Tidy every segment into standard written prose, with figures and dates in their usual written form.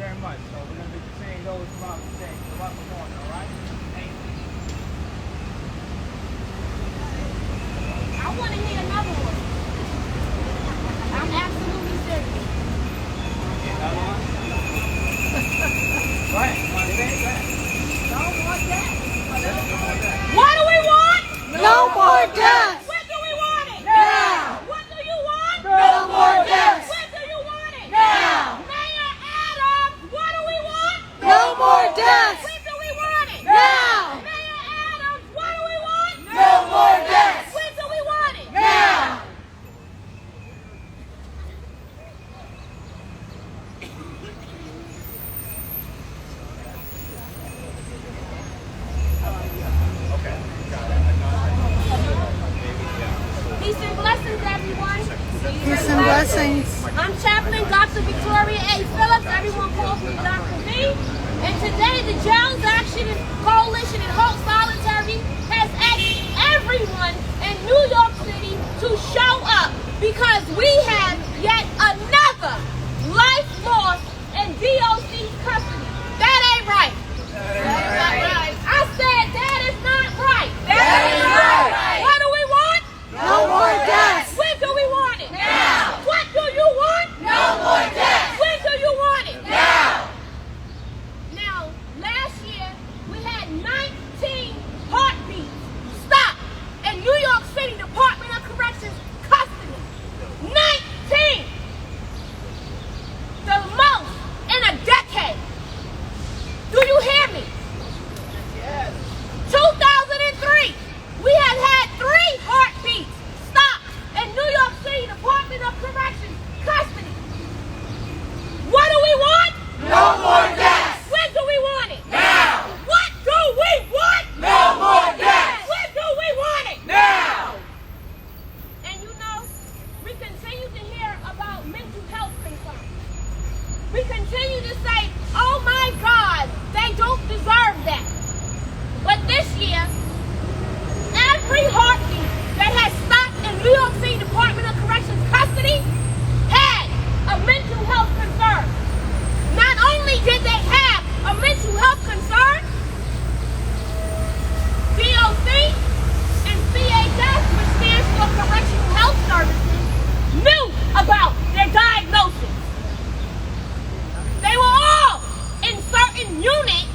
very much. So we're going to be seeing those throughout the day, throughout the morning, all right? Thank you. I want to hear another one. I'm absolutely serious. Another one? Go ahead. You want to say it? Go ahead. No more death. No more death. What do we want? No more deaths! When do we want it? Now! What do you want? No more deaths! When do you want it? Now! Mayor Adams, what do we want? No more deaths! When do we want it? Now! Mayor Adams, what do we want? No more deaths! When do we want it? Now! Peace and blessings, everyone. Peace and blessings. I'm Chaplain Dr. Victoria A. Phillips. Everyone calls me Dr. V. And today, the Jails Action Coalition and Hope Solitary has asked everyone in New York City to show up because we have yet another life lost in DOC custody. That ain't right. I said that is not right. That is right. What do we want? No more deaths! When do we want it? Now! What do you want? No more deaths! When do you want it? Now! Now, last year, we had 19 heartbeats stopped in New York City Department of Corrections custody. 19! The most in a decade. Do you hear me? Yes. 2003, we have had 3 heartbeats stopped in New York City Department of Corrections custody. What do we want? No more deaths! When do we want it? Now! What do we want? No more deaths! When do we want it? Now! And you know, we continue to hear about mental health concerns. We continue to say, oh my God, they don't deserve that. But this year, every heartbeat that has stopped in New York City Department of Corrections custody had a mental health concern. Not only did they have a mental health concern, DOC and CHS, which stands for Correctional Health Services, knew about their diagnosis. They were all in certain units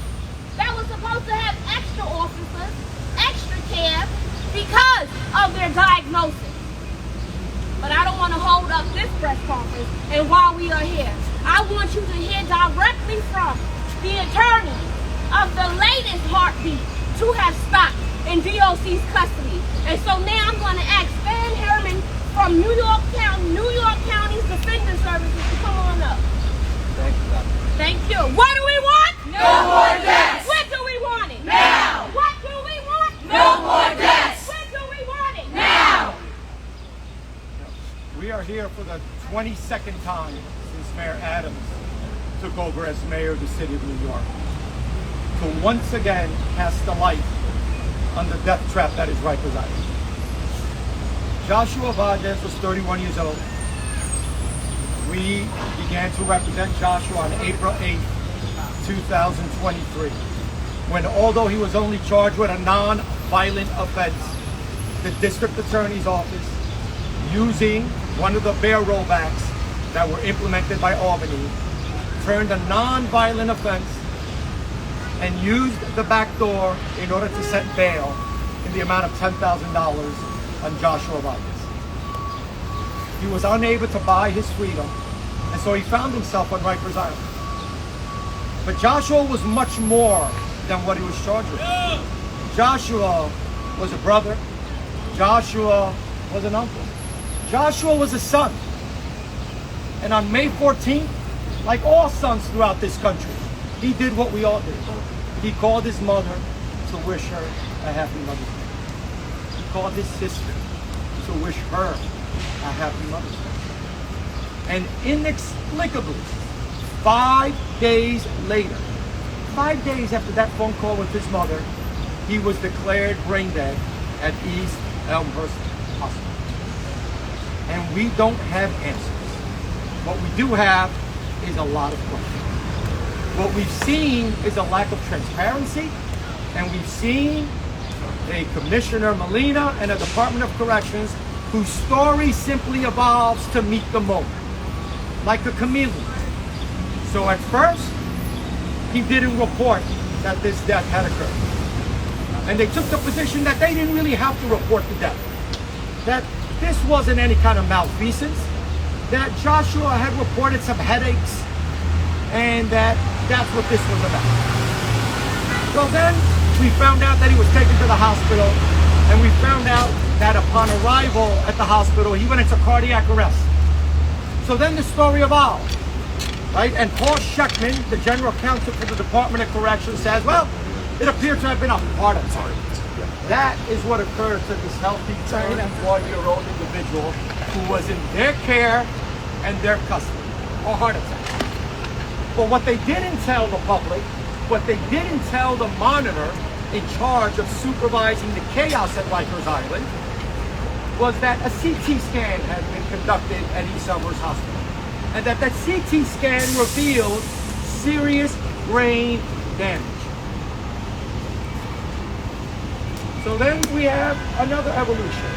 that were supposed to have extra officers, extra care, because of their diagnosis. But I don't want to hold up this press conference, and while we are here, I want you to hear directly from the attorney of the latest heartbeat to have stopped in DOC's custody. And so now I'm going to ask Van Herman from New York County's Defender Services to come on up. Thank you, Doctor. Thank you. What do we want? No more deaths! When do we want it? Now! What do we want? No more deaths! When do we want it? Now! We are here for the 22nd time since Mayor Adams took over as mayor of the city of New York to once again cast the light on the death trap that is Rikers Island. Joshua Valles was 31 years old. We began to represent Joshua on April 8th, 2023, when although he was only charged with a non-violent offense, the district attorney's office, using one of the bail rollbacks that were implemented by Albany, turned a non-violent offense and used the back door in order to set bail in the amount of $10,000 on Joshua Valles. He was unable to buy his freedom, and so he found himself on Rikers Island. But Joshua was much more than what he was charged with. Joshua was a brother. Joshua was an uncle. Joshua was a son. And on May 14th, like all sons throughout this country, he did what we all did. He called his mother to wish her a happy Mother's Day. He called his sister to wish her a happy Mother's Day. And inexplicably, 5 days later, 5 days after that phone call with his mother, he was declared brain dead at East Elmhurst Hospital. And we don't have answers. What we do have is a lot of questions. what we've seen is a lack of transparency, and we've seen a Commissioner Molina and a Department of Corrections whose story simply evolves to meet the moment, like a chameleon. So at first, he didn't report that this death had occurred. And they took the position that they didn't really have to report the death. That this wasn't any kind of malfeasance, that Joshua had reported some headaches, and that's what this was about. So then we found out that he was taken to the hospital, and we found out that upon arrival at the hospital, he went into cardiac arrest. So then the story evolved, right? And Paul Sheckman, the general counsel for the Department of Corrections, says, well, it appeared to have been a heart attack. That is what occurred to this healthy 34-year-old individual who was in their care and their custody, a heart attack. But what they didn't tell the public, what they didn't tell the monitor in charge of supervising the chaos at Rikers Island, was that a CT scan had been conducted at East Summers Hospital, and that CT scan revealed serious brain damage. So then we have another evolution,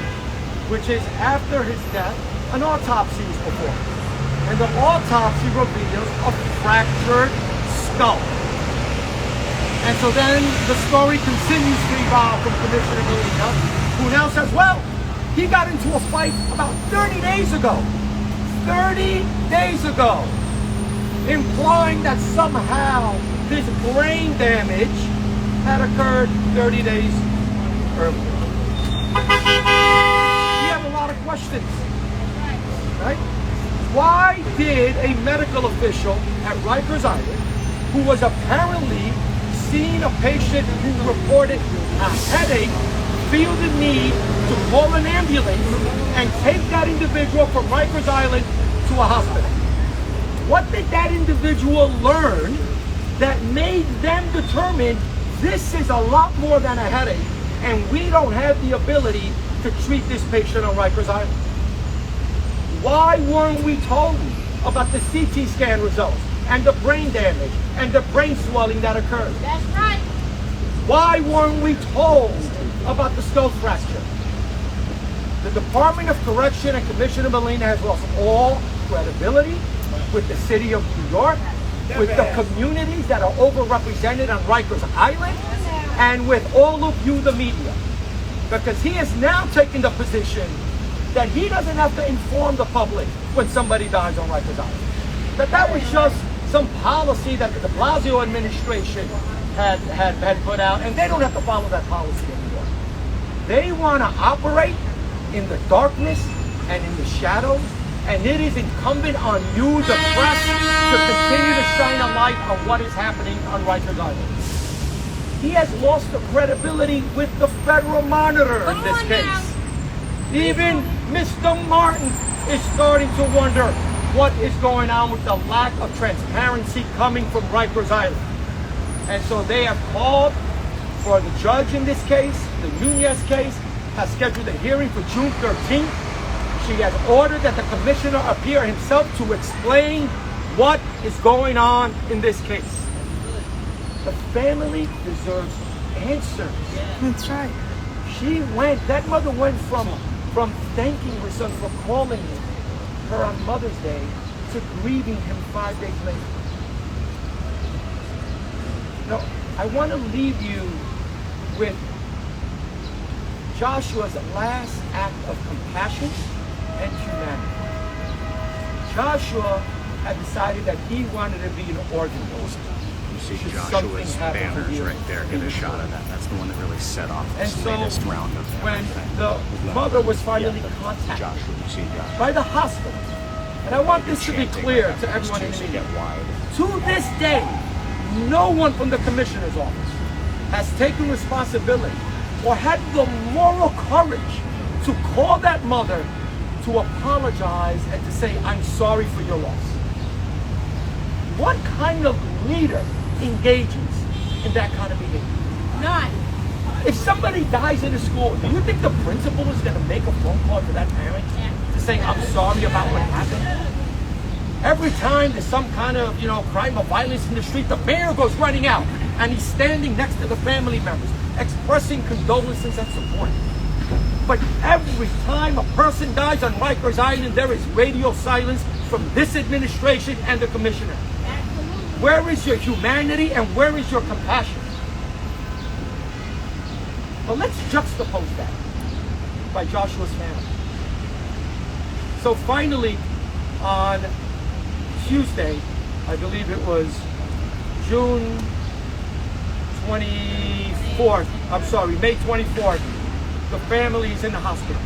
which is after his death, an autopsy is performed. And the autopsy reveals a fractured skull. And so then the story continues to evolve from Commissioner Molina, who now says, well, he got into a fight about 30 days ago. 30 days ago. Implying that somehow this brain damage had occurred 30 days earlier. We have a lot of questions, right? Why did a medical official at Rikers Island, who was apparently seeing a patient who reported a headache, feel the need to call an ambulance and take that individual from Rikers Island to a hospital? What did that individual learn that made them determine this is a lot more than a headache, and we don't have the ability to treat this patient on Rikers Island? Why weren't we told about the CT scan results and the brain damage and the brain swelling that occurred? That's right. Why weren't we told about the skull fracture? The Department of Correction and Commissioner Molina has lost all credibility with the city of New York, with the communities that are overrepresented on Rikers Island, and with all of you, the media. Because he has now taken the position that he doesn't have to inform the public when somebody dies on Rikers Island. That was just some policy that the de Blasio administration had put out, and they don't have to follow that policy anymore. They want to operate in the darkness and in the shadows, and it is incumbent on you, the press, to continue to shine a light on what is happening on Rikers Island. He has lost the credibility with the federal monitor in this case. Even Mr. Martin is starting to wonder what is going on with the lack of transparency coming from Rikers Island. And so they have called for the judge in this case, the Nunez case, has scheduled a hearing for June 13th. She has ordered that the commissioner appear himself to explain what is going on in this case. The family deserves answers. That's right. That mother went from thanking her son for calling her on Mother's Day to grieving him 5 days later. Now, I want to leave you with Joshua's last act of compassion and humanity. Joshua had decided that he wanted to be an organ donor. You see Joshua's banners right there. Get a shot of that. That's the one that really set off this latest round of when everything. the mother was finally contacted Joshua, you see Joshua. by the hospital, and I want this to be clear to everyone in the media. To this day, no one from the commissioner's office has taken responsibility or had the moral courage to call that mother to apologize and to say, I'm sorry for your loss. What kind of leader engages in that kind of behavior? None. If somebody dies in a school, do you think the principal is going to make a phone call to that parent to say, I'm sorry about what happened? Every time there's some kind of, crime of violence in the street, the mayor goes running out and he's standing next to the family members, expressing condolences and support. But every time a person dies on Rikers Island, there is radio silence from this administration and the commissioner. Where is your humanity and where is your compassion? But let's juxtapose that by Joshua's family. So finally, on Tuesday, I believe it was June 24th, May 24th, the family is in the hospital.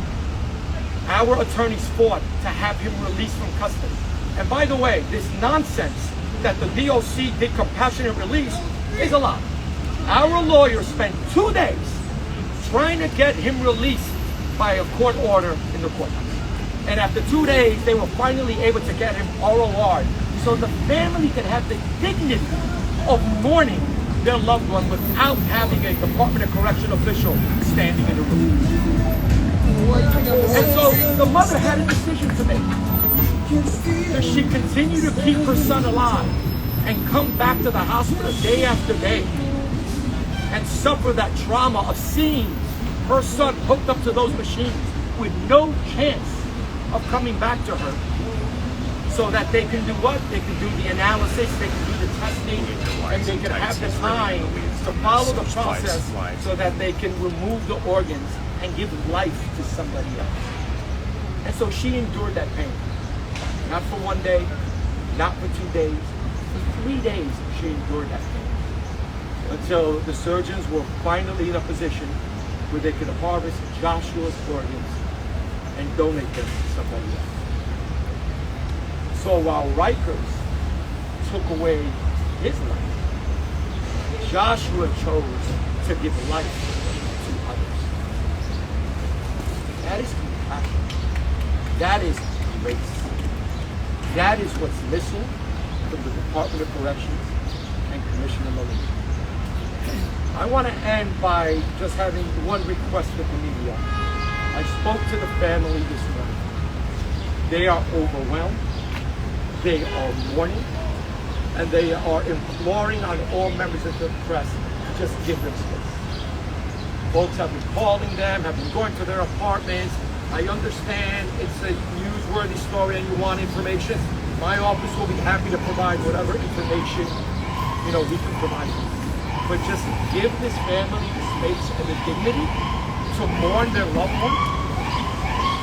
Our attorneys fought to have him released from custody. And by the way, this nonsense that the DOC did compassionate release is a lie. Our lawyers spent 2 days trying to get him released by a court order in the courthouse. And after 2 days, they were finally able to get him ROR so the family could have the dignity of mourning their loved one without having a Department of Correction official standing in the room. And so the mother had a decision to make. Does she continue to keep her son alive and come back to the hospital day after day and suffer that trauma of seeing her son hooked up to those machines with no chance of coming back to her, so that they can do what? They can do the analysis, they can do the testing, and they can have the time to follow the process so that they can remove the organs and give life to somebody else. And so she endured that pain. Not for 1 day, not for 2 days, for 3 days she endured that pain. Until the surgeons were finally in a position where they could harvest Joshua's organs and donate them to somebody else. So while Rikers took away his life, Joshua chose to give life to others. That is compassion. That is grace. That is what's missing from the Department of Corrections and Commissioner Molina. I want to end by just having one request with the media. I spoke to the family this morning. They are overwhelmed. They are mourning. And they are imploring on all members of the press to just give them space. Folks have been calling them, have been going to their apartments. I understand it's a newsworthy story and you want information. My office will be happy to provide whatever information, we can provide you. But just give this family the space and the dignity to mourn their loved one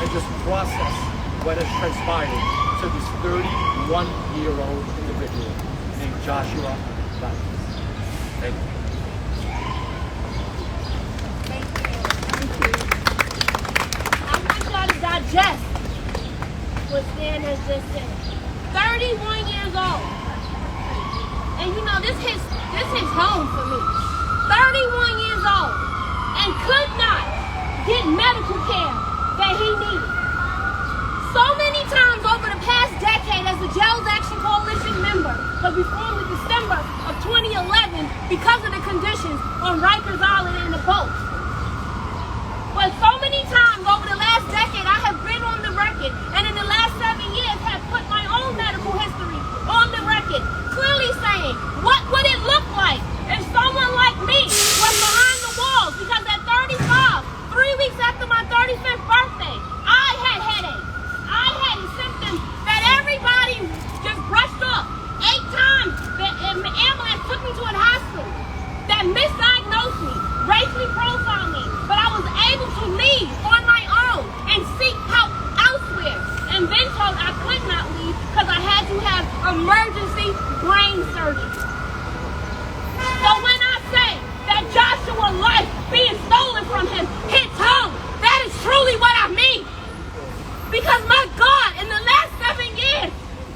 and just process what has transpired to this 31-year-old individual named Joshua Valles. Thank you. Digest what Stan has just said. 31 years old. And this hits home for me. 31 years old and could not get medical care that he needed. So many times over the past decade as a Jails Action Coalition member, but before in December of 2011 because of the conditions on Rikers Island in the boat. But so many times over the last decade, I have been on the record, and in the last 7 years have put my own medical history on the record, clearly saying, what would it look like if someone like me was behind the walls? Because at 35, 3 weeks after my 35th birthday, I had headaches. I had symptoms that everybody just brushed off. 8 times the ambulance took me to a hospital that misdiagnosed me, racially profiled me, but I was able to leave on my own and seek help elsewhere, and then told I could not leave because I had to have emergency brain surgery. So when I say that Joshua's life being stolen from him hits home, that is truly what I mean. Because my God, in the last 7 years,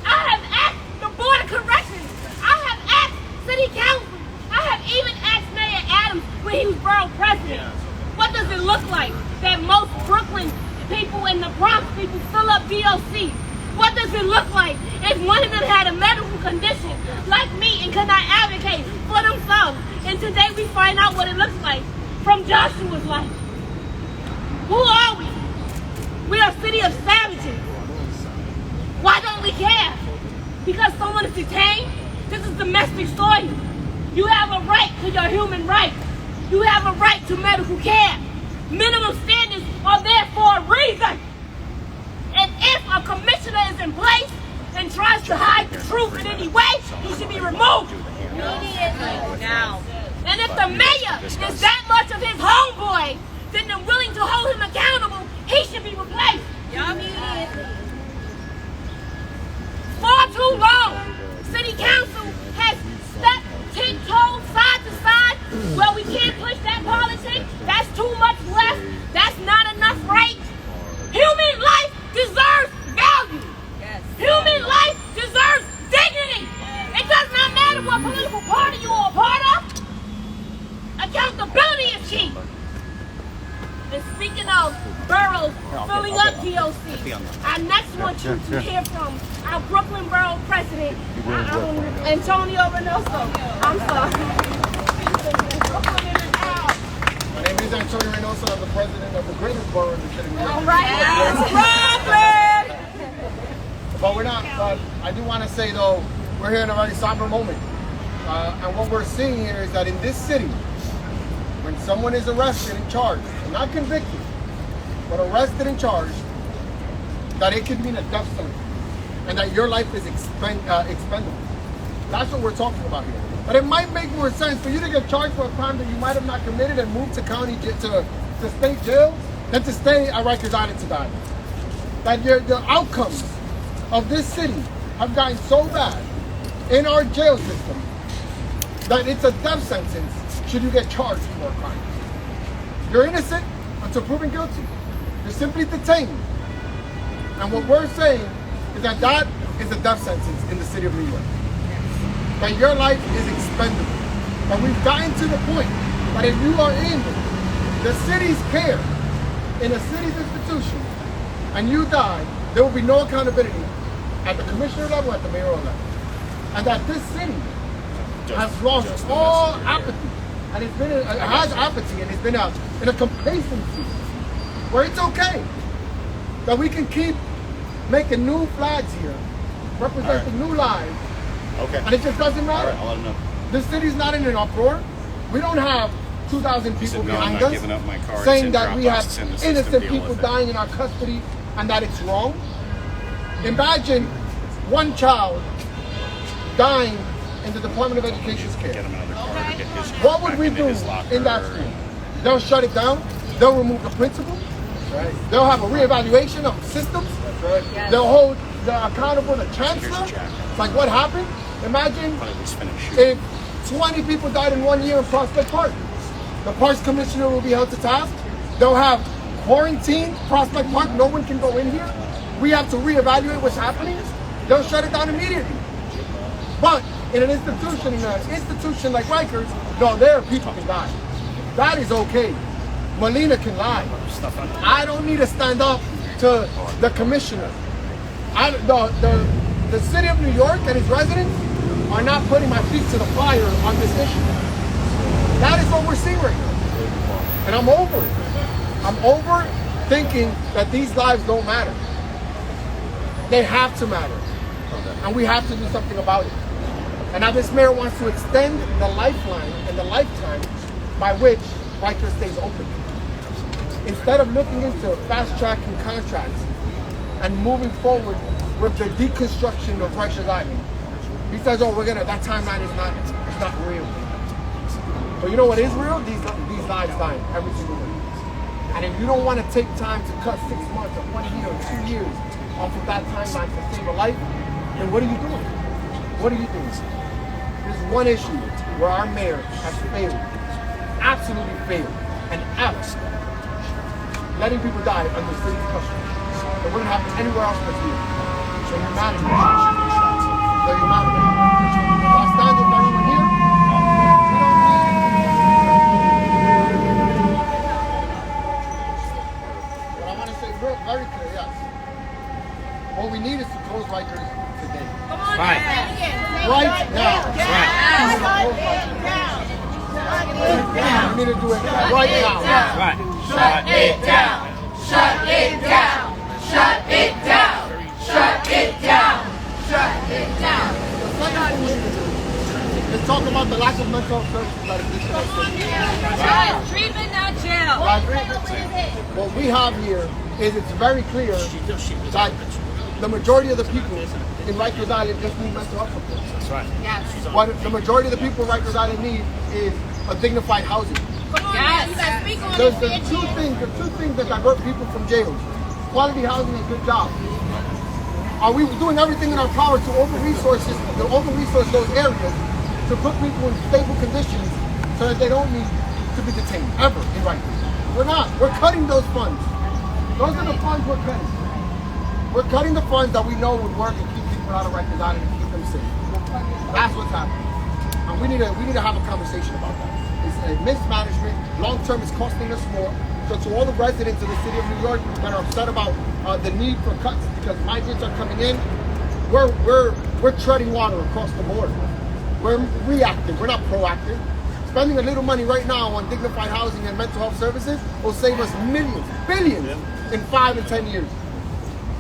I have asked the Board of Corrections, I have asked City Council, I have even asked Mayor Adams when he was borough president, what does it look like that most Brooklyn people and the Bronx people fill up DOC? What does it look like if one of them had a medical condition like me and could not advocate for themselves? And today we find out what it looks like from Joshua's life. Who are we? We are a city of savages. Why don't we care? because someone is detained. This is domestic soil. You have a right to your human rights. You have a right to medical care. Minimum standards are there for a reason. And if a commissioner is in place and tries to hide the truth in any way, he should be removed immediately. Now. And if the mayor is that much of his homeboy, then they're willing to hold him accountable, he should be replaced. Immediately. Far too long, city council has stepped 10 toes side to side. Well, we can't push that politics. That's too much left. That's not enough right. Human life deserves value. Yes. Human life deserves dignity. It does not matter what political party you are a part of. Accountability is key. And speaking of boroughs filling up DOC, I next want you to hear from our Brooklyn Borough President, Antonio Reynoso. I'm sorry. My name is Antonio Reynoso. I'm the president of the greatest borough in the city of New York. All right. But we're not. But I do want to say, though, we're here in a very somber moment. And what we're seeing here is that in this city, when someone is arrested and charged, and not convicted, but arrested and charged, that it could mean a death sentence, and that your life is expendable. That's what we're talking about here. But it might make more sense for you to get charged for a crime that you might have not committed and move to county to state jail than to stay at Rikers Island to die. That the outcomes of this city have gotten so bad in our jail system that it's a death sentence should you get charged for a crime. You're innocent until proven guilty. You're simply detained. And what we're saying is that that is a death sentence in the city of New York. That your life is expendable. But we've gotten to the point that if you are in the city's care, in a city's institution, and you die, there will be no accountability at the commissioner level, at the mayoral level. And that this city has lost all apathy. And it's been has apathy, and it's been in a complacency where it's okay that we can keep making new flags here, representing new lives. Okay. And it just doesn't matter. All right, I'll let him know. The city's not in an uproar. We don't have 2,000 people behind us giving up my card. saying that we have innocent people dying in our custody and that it's wrong. Imagine one child dying in the Department of Education's care. Get him another card or get his What would we do in that school? They'll shut it down. They'll remove the principal. Right. They'll have a reevaluation of systems. Right. Yes. They'll hold accountable the chancellor. It's like, what happened? Imagine if 20 people died in 1 year in Prospect Park. The Parks Commissioner will be held to task. They'll have quarantine Prospect Park. No one can go in here. We have to reevaluate what's happening. They'll shut it down immediately. But in an institution like Rikers, no, there people can die. That is okay. Molina can lie. I don't need to stand up to the commissioner. The city of New York and its residents are not putting my feet to the fire on this issue. That is what we're seeing right now. And I'm over it. I'm over thinking that these lives don't matter. They have to matter. And we have to do something about it. And now this mayor wants to extend the lifeline and the lifetime by which Rikers stays open. Instead of looking into fast-tracking contracts and moving forward with the deconstruction of Rikers Island, he says, "Oh, that timeline is not real." But you know what is real? These lives dying every single day. And if you don't want to take time to cut 6 months or 1 year or 2 years off of that timeline to save a life, then what are you doing? What are you doing? There's one issue where our mayor has failed, absolutely failed, and absolutely letting people die under city's custody. It wouldn't happen anywhere else but here. So you're mad at me. So you're mad at me. If I stand with everyone here, what I want to say very clear, yes. What we need is to close Rikers today. Right. Right now. We need to do it right now. Right. Shut it down. Shut it down. Shut it down. Shut it down. Shut it down. talk about the lack of mental health services that exist in our city. Treatment, not jail. What we have here is it's very clear that the majority of the people in Rikers Island just need mental health support. That's right. Yes. What the majority of the people in Rikers Island need is a dignified housing. Yes. You better speak on There's it. the two things that divert people from jails: quality housing and good jobs. Are we doing everything in our power to over-resource those areas to put people in stable conditions so that they don't need to be detained ever in Rikers? We're not. We're cutting those funds. Those are the funds we're cutting. We're cutting the funds that we know would work and keep people out of Rikers Island and keep them safe. That's what's happening. And we need to have a conversation about that. It's a mismanagement. Long term, it's costing us more. So to all the residents of the city of New York that are upset about the need for cuts because migrants are coming in, we're treading water across the board. We're reactive. We're not proactive. Spending a little money right now on dignified housing and mental health services will save us millions, billions in 5 and 10 years.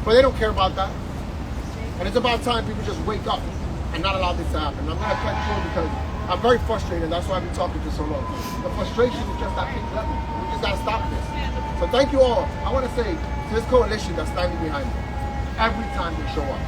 But they don't care about that. And it's about time people just wake up and not allow this to happen. I'm going to cut short because I'm very frustrated. That's why I've been talking for so long. The frustration is just at peak level. We just got to stop this. So thank you all. I want to say to this coalition that's standing behind me, every time they show up,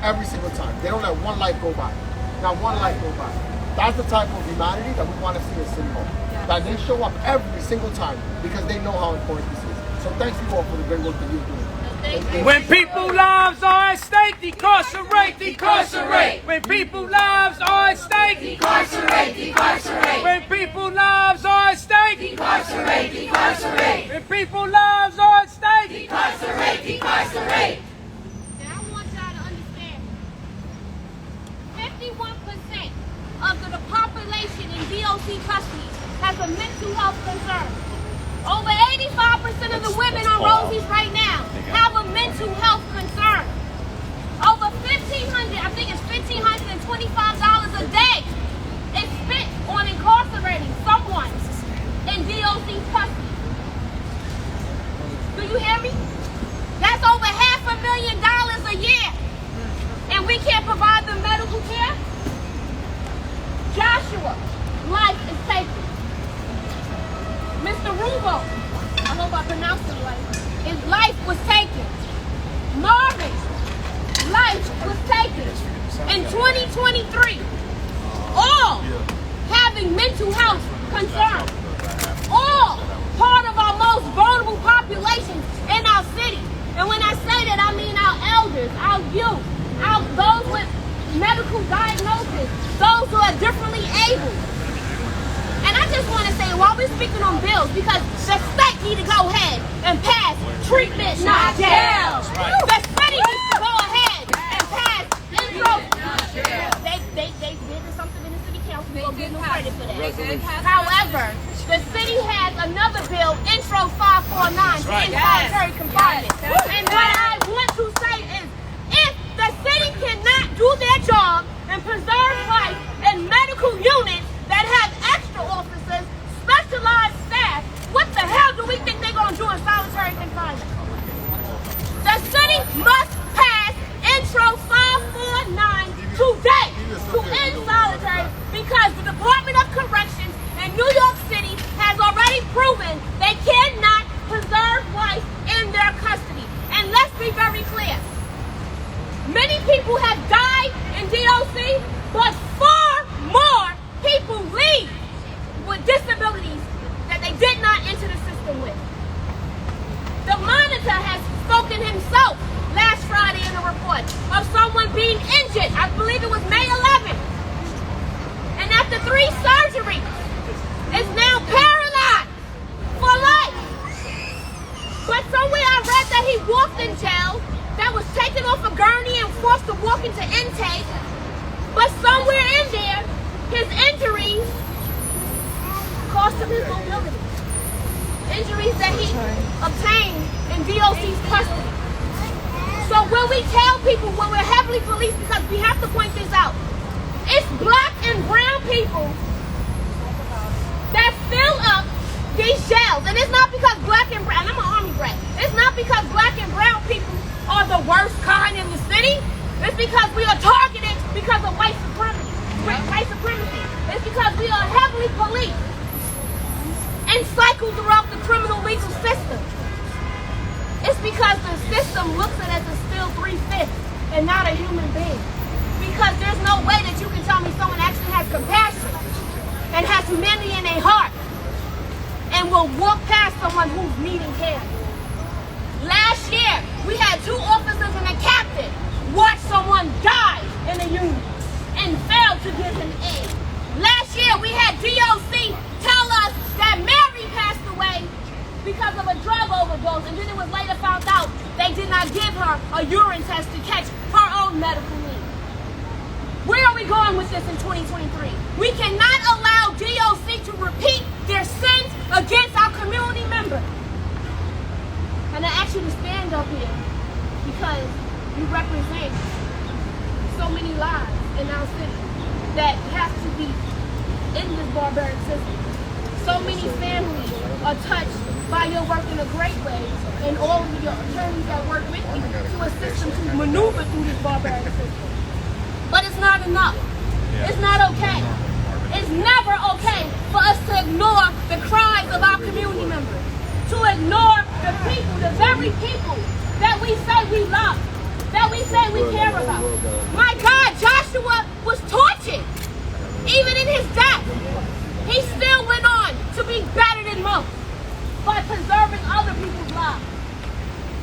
every single time, they don't let one life go by. Not one life go by. That's the type of humanity that we want to see in City Hall. That they show up every single time because they know how important this is. So thank you all for the great work that you're doing. When people's lives are at stake, decarcerate, decarcerate. When people's lives are at stake, Decarcerate, decarcerate. when people's lives are at stake, Decarcerate, decarcerate. when people's lives are at stake. Decarcerate, decarcerate. And I want y'all to understand, 51% of the population in DOC custody has a mental health concern. Over 85% of the women on Rosie's right now have a mental health concern. Over $1,500, I think it's $1,525 a day is spent on incarcerating someone in DOC custody. Do you hear me? That's over $500,000 a year. And we can't provide them medical care? Joshua, life is taken. Mr. Rubo, I hope I pronounced it right, his life was taken. Marvin, life was taken. In 2023, all having mental health concerns, all part of our most vulnerable populations in our city. And when I say that, I mean our elders, our youth, those with medical diagnosis, those who are differently able. And I just want to say, while we're speaking on bills, because the state need to go ahead and pass treatment, not jail. The city needs to go ahead and pass intro. They did something in the city council. We're going to give them credit for that. However, the city has another bill, Intro 549, in solitary confinement. And what I want to say is, if the city cannot do their job and preserve life in medical units that have extra officers, specialized staff, what the hell do we think they're going to do in solitary confinement? The city must pass Intro 549 today to end solitary because the Department of Corrections in New York City has already proven they cannot preserve life in their custody. And let's be very clear. Many people have died in DOC, but far more people leave with disabilities that they did not enter the system with. The monitor has spoken himself last Friday in a report of someone being injured. I believe it was May 11th. And after 3 surgeries, is now paralyzed for life. But somewhere I read that he walked in jail, that was taken off a gurney and forced to walk into intake. But somewhere in there, his injuries cost him his mobility. Injuries that he obtained in DOC's custody. So when we tell people, when we're heavily policed, because we have to point this out, it's black and brown people that fill up these jails. And it's not because black and brown, I'm an Army brat, it's not because black and brown people are the worst kind in the city. It's because we are targeted because of white supremacy. It's It's because we are heavily policed and cycled throughout the criminal legal system. It's because the system looks at it as a still 3/5 and not a human being. Because there's no way that you can tell me someone actually has compassion and has humanity in their heart and will walk past someone who's needing care. Last year, we had 2 officers and a captain watch someone die in a unit and failed to give him aid. Last year, we had DOC tell us that Mary passed away because of a drug overdose, and then it was later found out they did not give her a urine test to catch her own medical need. Where are we going with this in 2023? We cannot allow DOC to repeat their sins against our community members. And I ask you to stand up here because you represent so many lives in our city that have to be in this barbaric system. So many families are touched by your work in a great way, and all of your attorneys that work with you to assist them to maneuver through this barbaric system. But it's not enough. It's not okay. It's never okay for us to ignore the cries of our community members, to ignore the people, the very people that we say we love, that we say we care about. My God, Joshua was tortured. Even in his death, he still went on to be better than most by preserving other people's lives.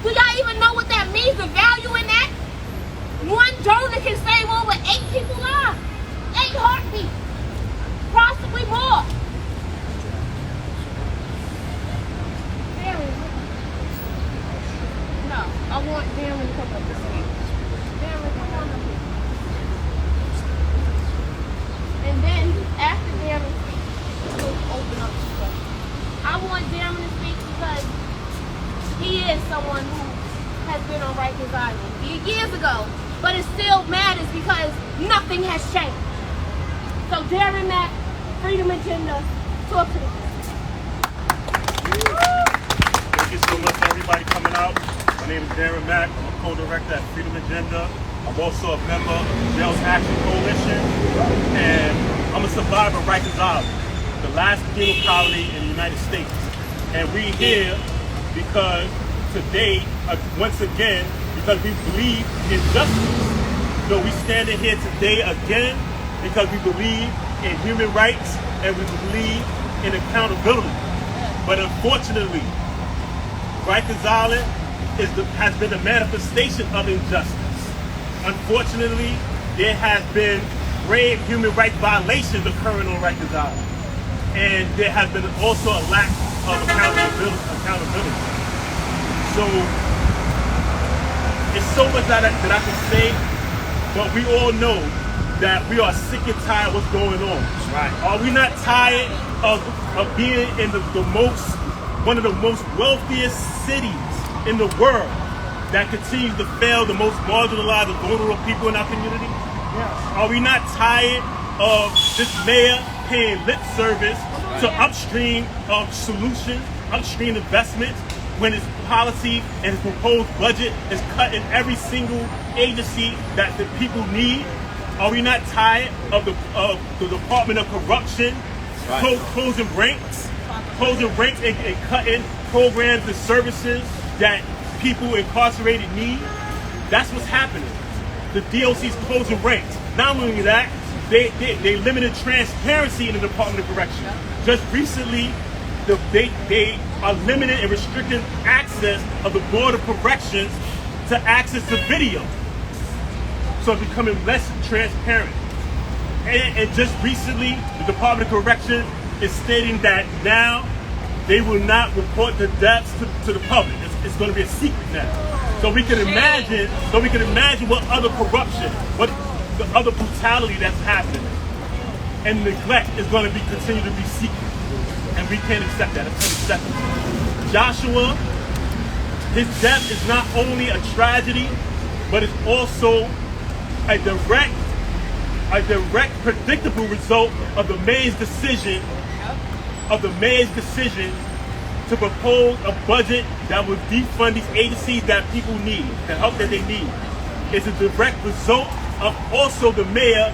Do y'all even know what that means, the value in that? One donor can save over 8 people's lives, 8 heartbeats, possibly more. Darren, no, I want Darren to come up this way. Darren, come on up here. And then after Darren speaks, we'll open up the stuff. I want Darren to speak because he is someone who has been on Rikers Island years ago, but it still matters because nothing has changed. So Darren Mack, Freedom Agenda, talk to them. Thank you so much for everybody coming out. My name is Darren Mack. I'm a co-director at Freedom Agenda. I'm also a member of the Jails Action Coalition, and I'm a survivor of Rikers Island, the last penal colony in the United States. And we here because today, once again, because we believe in justice. So we standing here today again because we believe in human rights and we believe in accountability. But unfortunately, Rikers Island has been a manifestation of injustice. Unfortunately, there has been grave human rights violations occurring on Rikers Island. And there has been also a lack of accountability. So, it's so much that I can say, but we all know that we are sick and tired of what's going on. Right. Are we not tired of being in one of the most wealthiest cities in the world that continues to fail the most marginalized and vulnerable people in our community? Yes. Are we not tired of this mayor paying lip service to upstream solutions, upstream investments, when his policy and his proposed budget is cutting every single agency that the people need? Are we not tired of the Department of Corruption closing ranks and cutting programs and services that people incarcerated need? That's what's happening. The DOC's closing ranks. Not only that, they limited transparency in the Department of Correction. Just recently, they are limiting and restricting access of the Board of Corrections to access to video. So it's becoming less transparent. And just recently, the Department of Corrections is stating that now they will not report the deaths to the public. It's going to be a secret now. So we can imagine. What other corruption, what the other brutality that's happening, and neglect is going to continue to be secret. And we can't accept that. It's unacceptable. Joshua, his death is not only a tragedy, but it's also a direct, predictable result of the mayor's decision, to propose a budget that will defund these agencies that people need, the help that they need. It's a direct result of also the mayor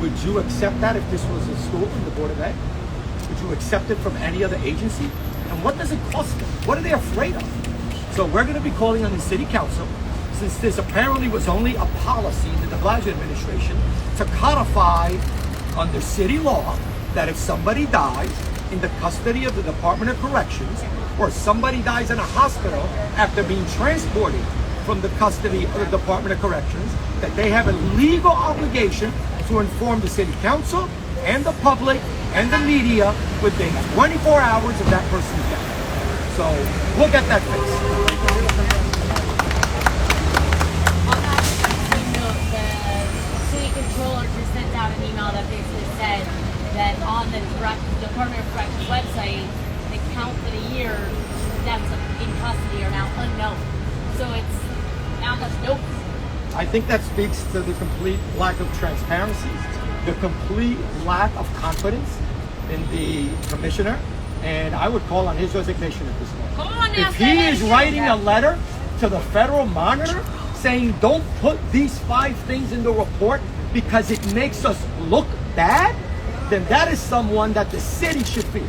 Would you accept that if this was a school in the Board of Ed? Would you accept it from any other agency? And what does it cost them? What are they afraid of? So we're going to be calling on the City Council, since this apparently was only a policy in the de Blasio administration, to codify under city law that if somebody dies in the custody of the Department of Corrections, or somebody dies in a hospital after being transported from the custody of the Department of Corrections, that they have a legal obligation to inform the City Council and the public and the media within 24 hours of that person's death. So we'll get that fixed. On that same note, the city controller just sent out an email that basically said that on the Department of Corrections website, the count for the year deaths in custody are now unknown. So it's now there's no. I think that speaks to the complete lack of transparency, the complete lack of confidence in the commissioner, and I would call on his resignation at this point. Come on now, If he is writing a letter to the federal monitor saying don't put these 5 things in the report because it makes us look bad, then that is someone that the city should fear.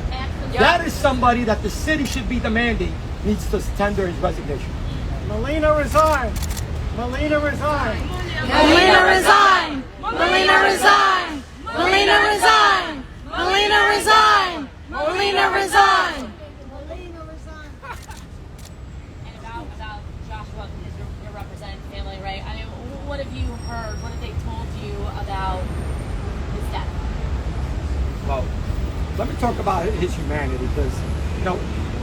That is somebody that the city should be demanding needs to tender his resignation. Molina resign. Molina resign. Molina resign. Molina resign. Molina resign. Molina resign. Molina resign. And about Joshua, because you're representing family, right? I mean, what have you heard? What have they told you about his death? Well, let me talk about his humanity, because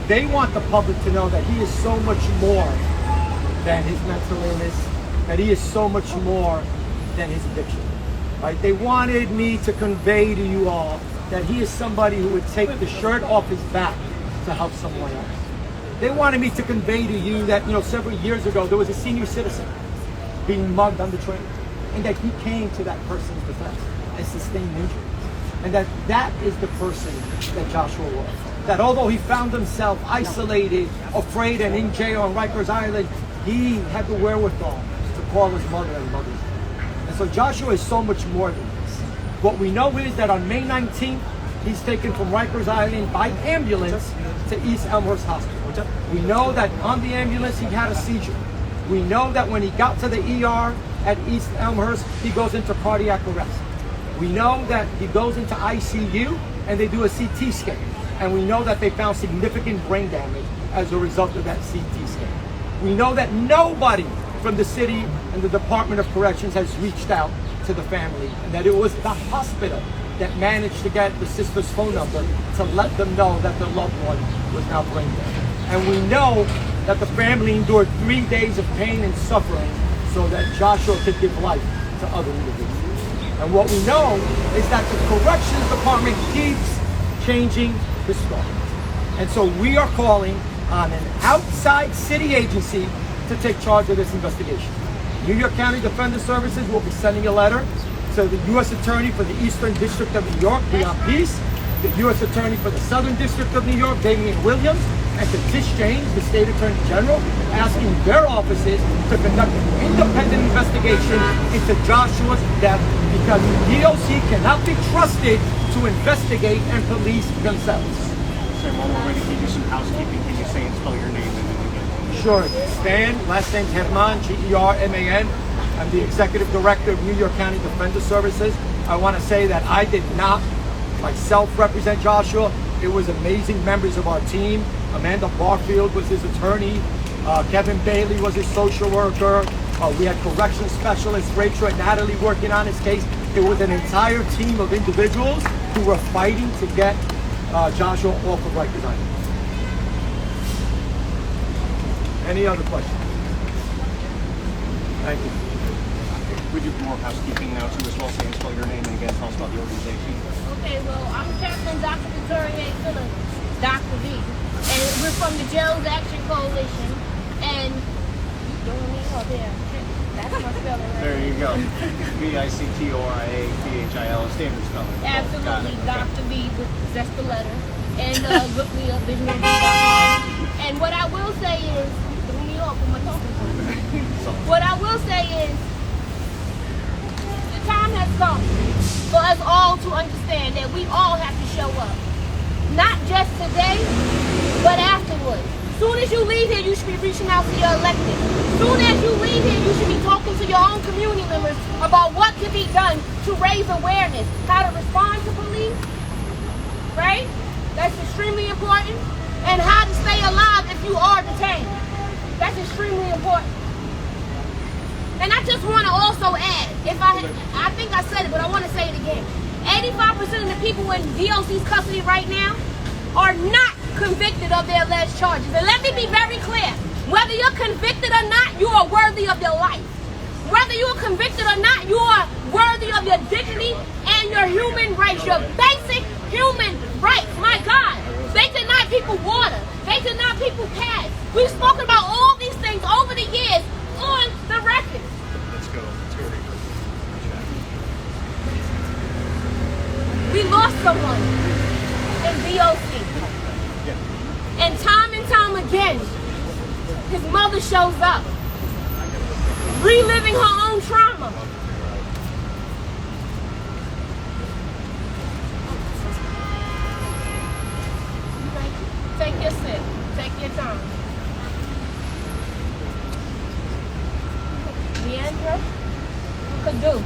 they want the public to know that he is so much more than his mental illness, that he is so much more than his addiction. Right? They wanted me to convey to you all that he is somebody who would take the shirt off his back to help someone else. They wanted me to convey to you that several years ago there was a senior citizen being mugged on the train, and that he came to that person's defense and sustained injuries. And that is the person that Joshua was. That although he found himself isolated, afraid, and in jail on Rikers Island, he had the wherewithal to call his mother and mother's day. And so Joshua is so much more than this. What we know is that on May 19th, he's taken from Rikers Island by ambulance to East Elmhurst Hospital. We know that on the ambulance he had a seizure. We know that when he got to the ER at East Elmhurst, he goes into cardiac arrest. We know that he goes into ICU and they do a CT scan. And we know that they found significant brain damage as a result of that CT scan. We know that nobody from the city and the Department of Corrections has reached out to the family, and that it was the hospital that managed to get the sister's phone number to let them know that their loved one was now brain dead. And we know that the family endured 3 days of pain and suffering so that Joshua could give life to other individuals. And what we know is that the Corrections Department keeps changing the story. And so we are calling on an outside city agency to take charge of this investigation. New York County Defender Services will be sending a letter to the U.S. Attorney for the Eastern District of New York, Leon Peace, the U.S. Attorney for the Southern District of New York, Damian Williams, and to Tish James, the State Attorney General, asking their offices to conduct an independent investigation into Joshua's death, because the DOC cannot be trusted to investigate and police themselves. So while we're ready to give you some housekeeping, can you say and spell your name and then again? Sure. Stan, last name German, German. I'm the Executive Director of New York County Defender Services. I want to say that I did not myself represent Joshua. It was amazing members of our team. Amanda Barfield was his attorney. Kevin Bailey was his social worker. We had corrections specialists, Rachel and Natalie, working on his case. It was an entire team of individuals who were fighting to get Joshua off of Rikers Island. Any other questions? Thank you. We do more housekeeping now too, as well. Say and spell your name and again tell us about the organization. Okay, well, I'm Chaplain Dr. Victoria Phillips, Dr. V. And we're from the Jails Action Coalition. And you throwing me up there. That's my spelling right There you go. VICTORIAPHIL, standard spelling. Absolutely, Dr. V, that's the letter. And look me up, visionary.com. And what I will say is, you threw me off with my talking point. What I will say is, the time has come for us all to understand that we all have to show up. Not just today, but afterwards. Soon as you leave here, you should be reaching out to your elected. Soon as you leave here, you should be talking to your own community members about what can be done to raise awareness, how to respond to police, right? That's extremely important. And how to stay alive if you are detained. That's extremely important. And I just want to also add, I think I said it, but I want to say it again. 85% of the people in DOC's custody right now are not convicted of their alleged charges. And let me be very clear. Whether you're convicted or not, you are worthy of your life. Whether you are convicted or not, you are worthy of your dignity and your human rights, your basic human rights. My God, they deny people water. They deny people pads. We've spoken about all these things over the years on the record. Let's go. We lost someone in DOC. And time again, his mother shows up, reliving her own trauma. Take your sip. Take your time. Leandra Cadu.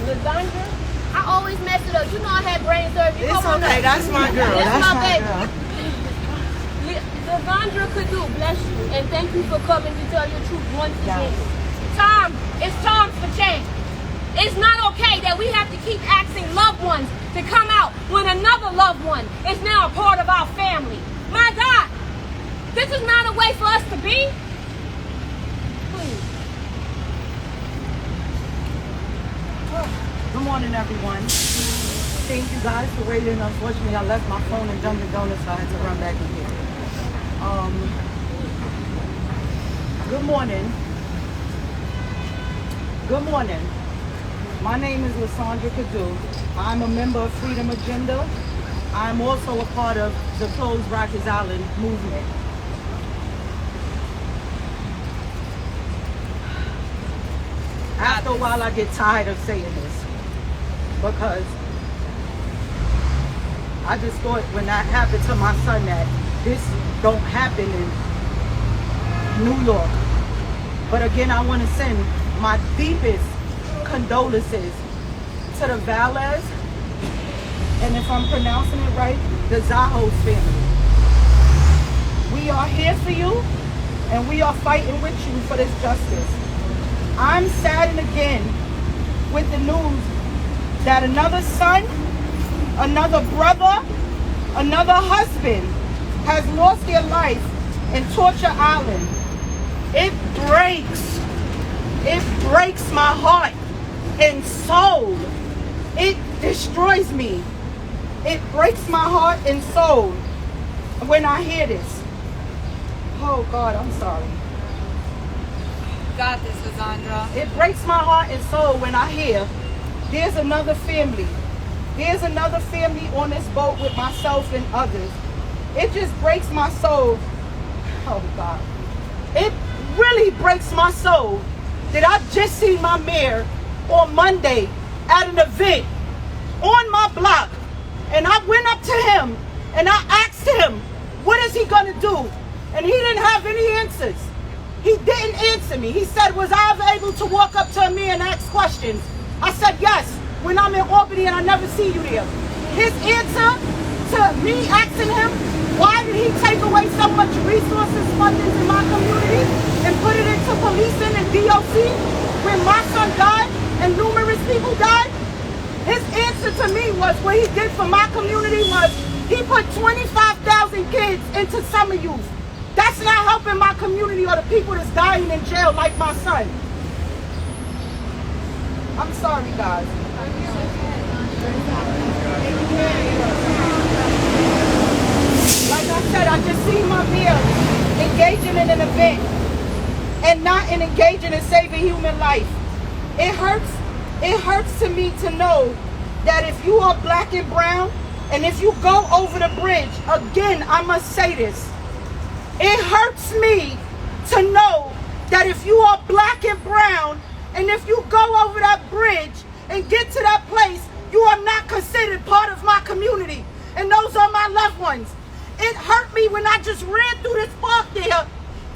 Lasandra. I always mess it up. You know I had brain surgery. It's okay. That's my girl. That's That's my my baby. girl. Lasandra Cadu, bless you. And thank you for coming to tell your truth once again. It's time for change. It's not okay that we have to keep asking loved ones to come out when another loved one is now a part of our family. My God, this is not a way for us to be. Please. Good morning, everyone. Thank you guys for waiting. Unfortunately, I left my phone in Dunkin' Donuts, so I had to run back in here. Good morning. Good morning. My name is Lasandra Cadu. I'm a member of Freedom Agenda. I'm also a part of the Closed Rikers Island movement. After a while, I get tired of saying this because I just thought when that happened to my son that this don't happen in New York. But again, I want to send my deepest condolences to the Valles, and if I'm pronouncing it right, the Zahos family. We are here for you, and we are fighting with you for this justice. I'm saddened again with the news that another son, another brother, another husband has lost their life in Torture Island. It breaks my heart and soul. It destroys me. It breaks my heart and soul when I hear this. Oh God, I'm sorry. Got this, Lasandra. It breaks my heart and soul when I hear there's another family. There's another family on this boat with myself and others. It just breaks my soul. Oh God. It really breaks my soul that I just seen my mayor on Monday at an event on my block. And I went up to him and I asked him, what is he gonna do? And he didn't have any answers. He didn't answer me. He said, was I able to walk up to me and ask questions? I said, yes, when I'm in Albany and I never see you there. His answer to me asking him, why did he take away so much resources, funding in my community and put it into policing and DOC when my son died and numerous people died? His answer to me was, what he did for my community was, he put 25,000 kids into summer youth. That's not helping my community or the people that's dying in jail like my son. I'm sorry, guys. Like I said, I just seen my mayor engaging in an event and not in engaging in saving human life. It hurts to me to know that if you are black and brown, and if you go over the bridge, again, I must say this, it hurts me to know that if you are black and brown And if you go over that bridge and get to that place, you are not considered part of my community. And those are my loved ones. It hurt me when I just ran through this park there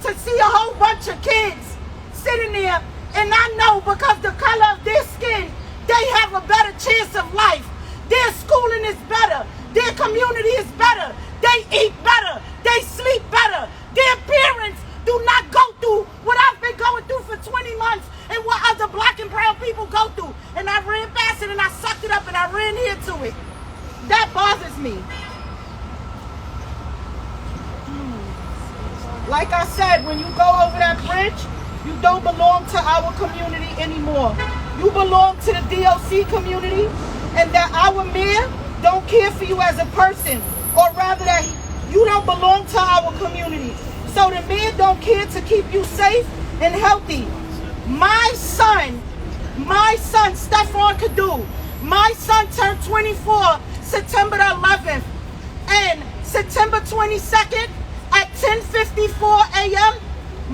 to see a whole bunch of kids sitting there. And I know because the color of their skin, they have a better chance of life. Their schooling is better. Their community is better. They eat better. They sleep better. Their parents do not go through what I've been going through for 20 months and what other black and brown people go through. And I ran past it and I sucked it up and I ran here to it. That bothers me. Like I said, when you go over that bridge, you don't belong to our community anymore. You belong to the DOC community, and that our mayor don't care for you as a person, or rather that you don't belong to our community. So the mayor don't care to keep you safe and healthy. My son, Stephon Kadu, my son turned 24 September the 11th, and September 22nd at 10:54 a.m.,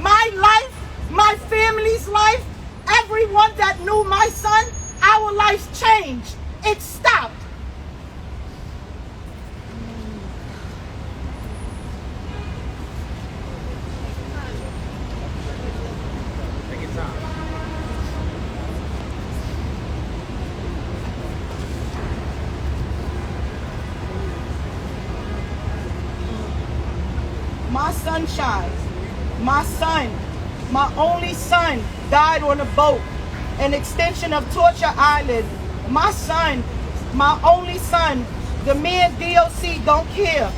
my life, my family's life, everyone that knew my son, our lives changed. It stopped. Take your time. My sunshine, my son, my only son died on a boat, an extension of Torture Island. My son, my only son, the man DOC don't care.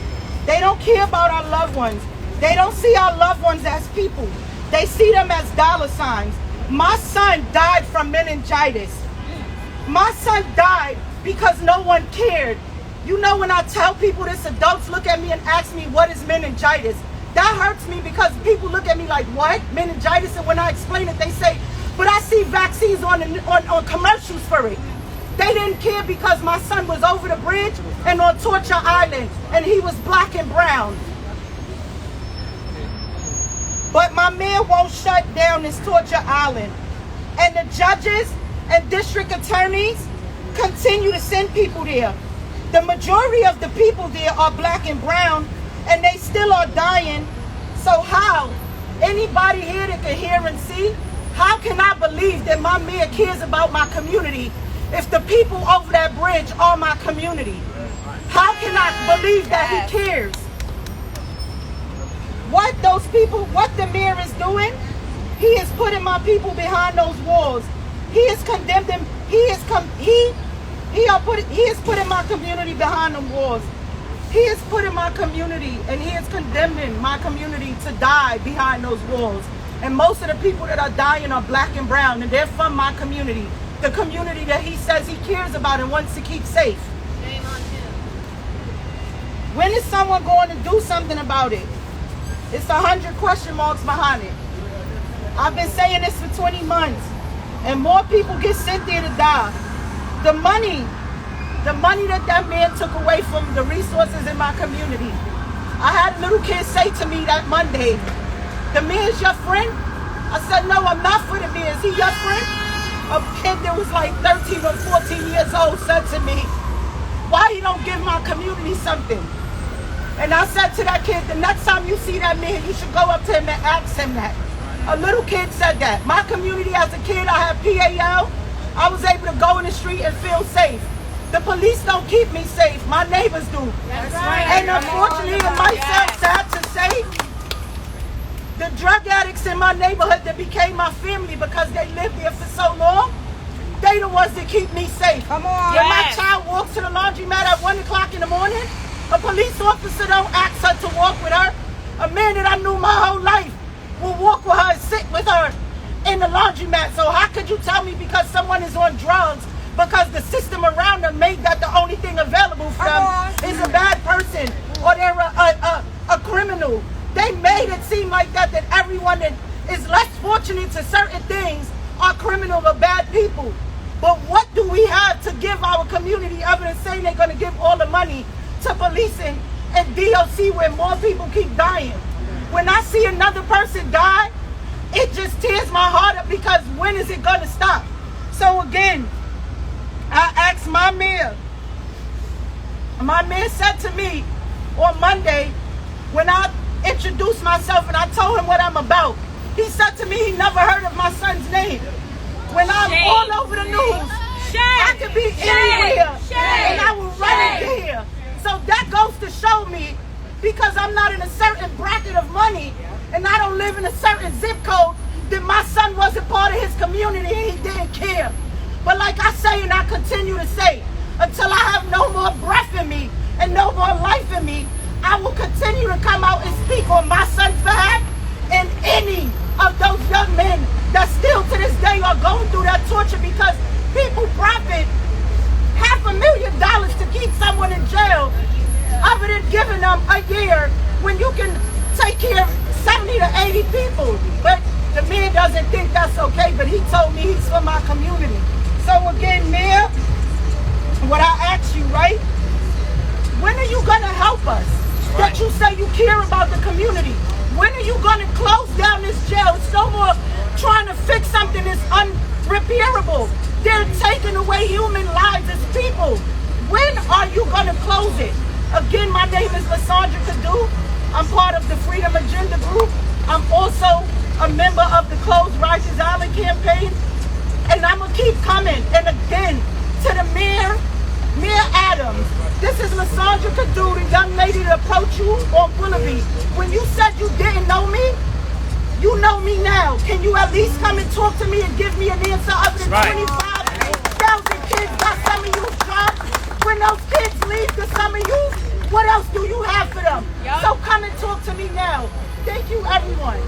They don't care about our loved ones. They don't see our loved ones as people. They see them as dollar signs. My son died from meningitis. My son died because no one cared. You know, when I tell people this, adults look at me and ask me, what is meningitis? That hurts me because people look at me like, what? Meningitis? And when I explain it, they say, but I see vaccines on commercials for it. They didn't care because my son was over the bridge and on Torture Island, and he was black and brown. But my mayor won't shut down this Torture Island. And the judges and district attorneys continue to send people there. The majority of the people there are black and brown, and they still are dying. So how? Anybody here that can hear and see, how can I believe that my mayor cares about my community if the people over that bridge are my community? How can I believe that he cares? What those people, what the mayor is doing, he is putting my people behind those walls. He is condemned them, he is putting my community behind them walls. He is putting my community, and he is condemning my community to die behind those walls. And most of the people that are dying are black and brown, and they're from my community, the community that he says he cares about and wants to keep safe. Shame on him. When is someone going to do something about it? It's 100 question marks behind it. I've been saying this for 20 months, and more people get sent there to die. The money that man took away from the resources in my community. I had a little kid say to me that Monday, the man's your friend? I said, no, I'm not for the man. Is he your friend? A kid that was like 13 or 14 years old said to me, why you don't give my community something? And I said to that kid, the next time you see that man, you should go up to him and ask him that. A little kid said that. My community, as a kid, I had PAL. I was able to go in the street and feel safe. The police don't keep me safe. My neighbors do. That's right. And unfortunately, it might sound sad to say, the drug addicts in my neighborhood that became my family because they lived there for so long, they the ones that keep me safe. Come on. When my child walks to the laundromat at 1 o'clock in the morning, a police officer don't ask her to walk with her. A man that I knew my whole life will walk with her and sit with her in the laundromat. So how could you tell me because someone is on drugs, because the system around them made that the only thing available for them is a bad person or they're a criminal? They made it seem like that everyone that is less fortunate to certain things are criminal or bad people. But what do we have to give our community other than saying they're going to give all the money to policing and DOC where more people keep dying? When I see another person die, it just tears my heart up because when is it going to stop? So again, I asked my mayor. My mayor said to me on Monday when I introduced myself and I told him what I'm about, he said to me he never heard of my son's name. When I'm all over the news, I could be anywhere and I will run into here. So that goes to show me, because I'm not in a certain bracket of money and I don't live in a certain zip code, that my son wasn't part of his community and he didn't care. But like I say and I continue to say, until I have no more breath in me and no more life in me, I will continue to come out and speak on my son's behalf and any of those young men that still to this day are going through that torture, because people profit $500,000 to keep someone in jail other than giving them a year when you can take care of 70 to 80 people. But the man doesn't think that's okay, but he told me he's from my community. So again, Mayor, what I ask you, right? When are you gonna help us? That you say you care about the community. When are you gonna close down this jail? It's no more trying to fix something that's unrepairable. They're taking away human lives as people. When are you gonna close it? Again, my name is Lysandra Cadu. I'm part of the Freedom Agenda group. I'm also a member of the Close Rikers Island campaign. And I'm gonna keep coming. And again, to the Mayor Adams, this is Lysandra Cadu, the young lady that approached you on Willoughby. When you said you didn't know me, you know me now. Can you at least come and talk to me and give me an answer other than 25,000 kids got summer youth jobs? When those kids leave the summer youth, what else do you have for them? So come and talk to me now. Thank you, everyone.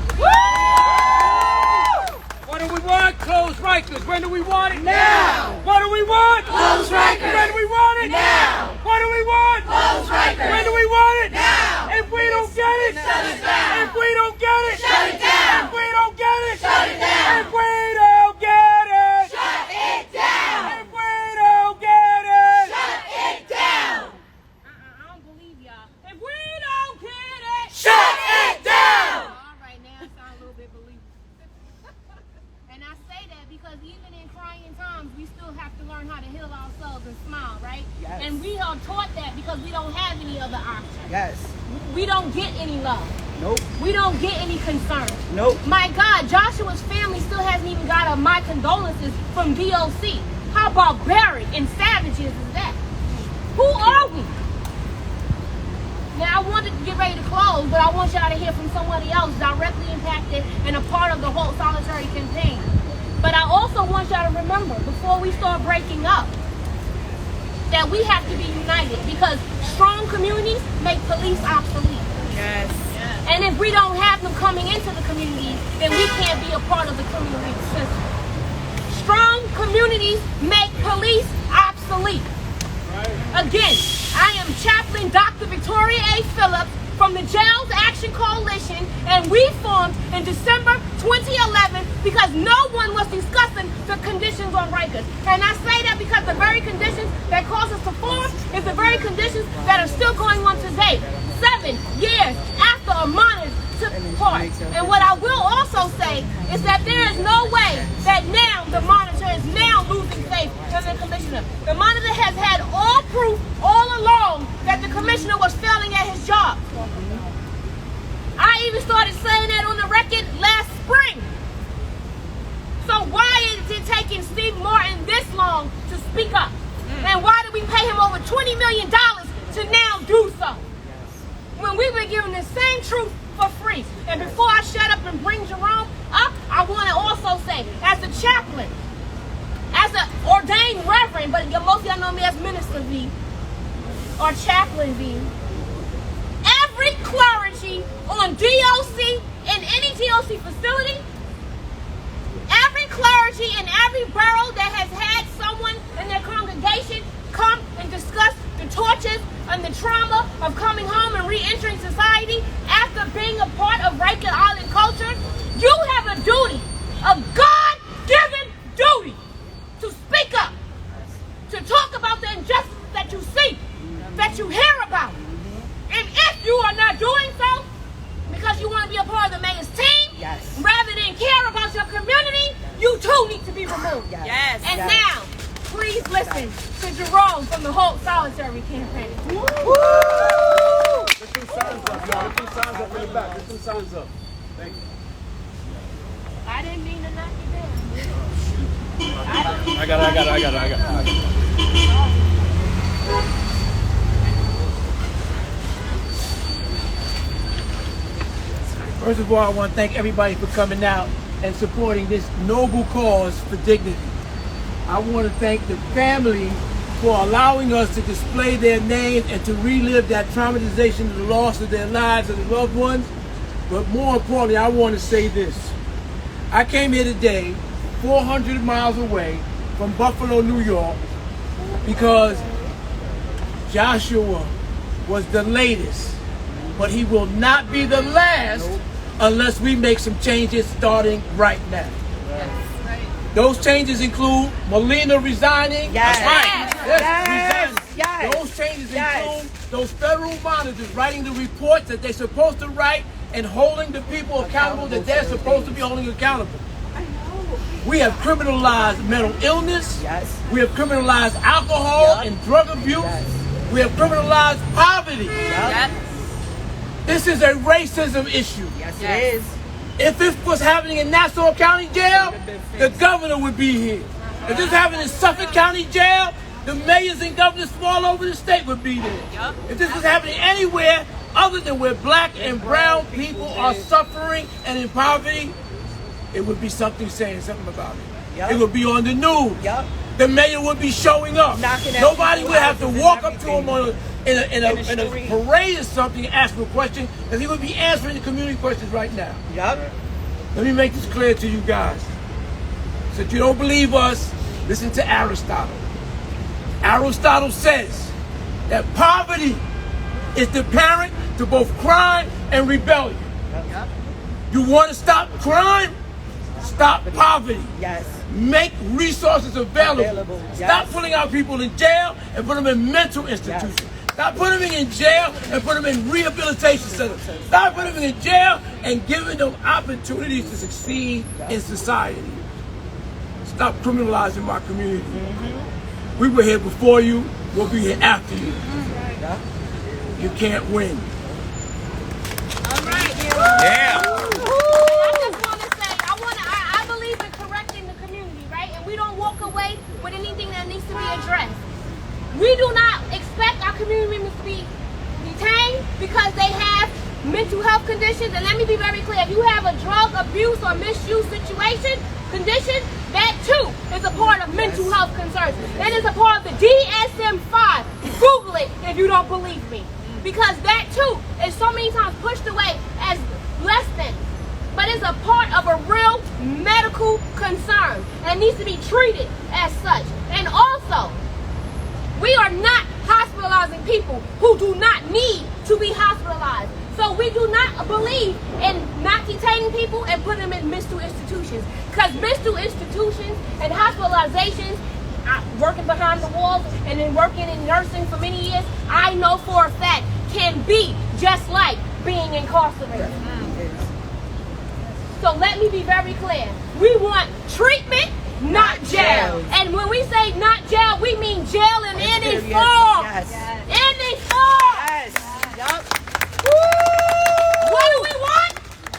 What do we want? Close Rikers. When do we want it? Now. What do we want? Close Rikers. When do we want it? Now. What do we want? Close Rikers. When do we want it? Now. If we don't get it, Shut it down. If we don't get it, Shut it down. If we don't get it, Shut it down. If we don't get it, Shut it down. If we don't get it, Shut it down. I don't believe y'all. If we don't get it, Shut it down. all right, now it sounds a little bit believable. And I say that because even in trying times, we still have to learn how to heal ourselves and smile, right? Yes. And we are taught that because we don't have any other option. Yes. We don't get any love. Nope. We don't get any concern. Nope. My God, Joshua's family still hasn't even got a my condolences from DOC. How barbaric and savages is that? Who are we? Now, I wanted to get ready to close, but I want y'all to hear from somebody else directly impacted and a part of the whole solitary campaign. But I also want y'all to remember, before we start breaking up, that we have to be united, because strong communities make police obsolete. Yes. And if we don't have them coming into the community, then we can't be a part of the community system. Strong communities make police obsolete. Again, I am Chaplain Dr. Victoria A. Phillips from the Jails Action Coalition, and we formed in December 2011 because no one was discussing the conditions on Rikers. And I say that because the very conditions that caused us to form is the very conditions that are still going on today, 7 years after Amana's took part. And what I will also say is that there is no way that now the monitor is now losing faith in the commissioner. The monitor has had all proof all along that the commissioner was failing at his job. I even started saying that on the record last spring. So why is it taking Steve Martin this long to speak up? And why did we pay him over $20 million to now do so? When we've been given the same truth for free. And before I shut up and bring Jerome up, I want to also say, as a chaplain, as an ordained reverend, but most of y'all know me as Minister V, or Chaplain V, every clergy on DOC, in any DOC facility, every clergy in every borough that has had someone in their congregation come and discuss the tortures and the trauma of coming home and re-entering society after being a part of Rikers Island culture, you have a duty, a God-given duty, to speak up, to talk about the injustice that you see, that you hear about. And if you are not doing so, because you want to be a part of the mayor's team, rather than care be removed. Yes. And now, please listen to Jerome from the Hope Solitary campaign. There's two signs up, y'all. There's two signs up in the back. There's two signs up. Thank you. I didn't mean to knock you down. I got it. First of all, I want to thank everybody for coming out and supporting this noble cause for dignity. I want to thank the family for allowing us to display their names and to relive that traumatization of the loss of their lives and their loved ones. But more importantly, I want to say this. I came here today, 400 miles away from Buffalo, New York, because Joshua was the latest, but he will not be the last unless we make some changes starting right now. Those changes include Molina resigning. Yes. That's right. Yes. Resigning. Yes. Those changes Yes. include those federal monitors writing the reports that they're supposed to write and holding the people accountable that they're supposed to be holding accountable. We have criminalized mental illness. Yes. We have criminalized alcohol and drug abuse. Yes. We have criminalized poverty. Yep. This is a racism issue. Yes, it is. If this was happening in Nassau County Jail, the governor would be here. If this happened in Suffolk County Jail, the mayors and governors from all over the state would be there. If this was happening anywhere other than where black and brown people are suffering and in poverty, it would be something saying something about it. It would be on the news. The mayor would be showing up. Nobody would have to walk up to him in a parade or something and ask him a question, because he would be answering the community questions right now. Let me make this clear to you guys. So if you don't believe us, listen to Aristotle. Aristotle says that poverty is the parent to both crime and rebellion. You want to stop crime? Stop poverty. Yes. Make resources available. Stop putting our people in jail and put them in mental institutions. Stop putting them in jail and put them in rehabilitation centers. Stop putting them in jail and giving them opportunities to succeed in society. Stop criminalizing my community. We were here before you. We'll be here after you. You can't win. All right. Yeah. I believe in correcting the community, right? And we don't walk away with anything that needs to be addressed. We do not expect our community members to be detained because they have mental health conditions. And let me be very clear, if you have a drug abuse or misuse condition, that too is a part of mental health concerns. That is a part of the DSM-5. Google it if you don't believe me. Because that too is so many times pushed away as less than. But it's a part of a real medical concern and needs to be treated as such. And also, we are not hospitalizing people who do not need to be hospitalized. So we do not believe in not detaining people and putting them in mental institutions. Because mental institutions and hospitalizations, working behind the walls and then working in nursing for many years, I know for a fact can be just like being incarcerated. So let me be very clear. We want treatment, not jail. And when we say not jail, we mean jail in any form. Any form. What do we want?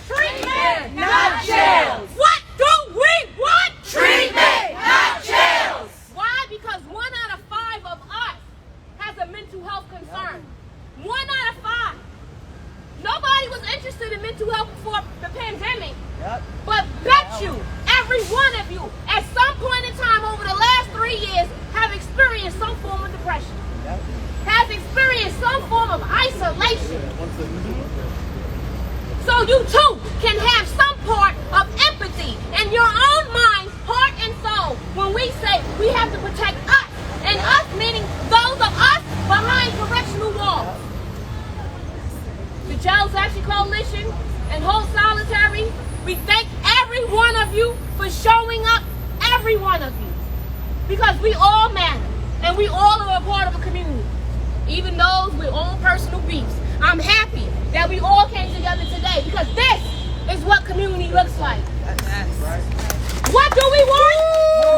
Treatment, not jails. What do we want? Treatment, not jails. Why? Because 1 out of 5 of us has a mental health concern. 1 out of 5. Nobody was interested in mental health before the pandemic. But bet you, every one of you, at some point in time over the last 3 years, have experienced some form of depression. Has experienced some form of isolation. So you too can have some part of empathy in your own mind, heart, and soul when we say we have to protect us, and us meaning those of us behind correctional walls. The Jails Action Coalition and Hold Solitary, we thank every one of you for showing up, every one of you, because we all matter and we all are a part of a community, even those with own personal beefs. I'm happy that we all came together today because this is what community looks like. What do we want?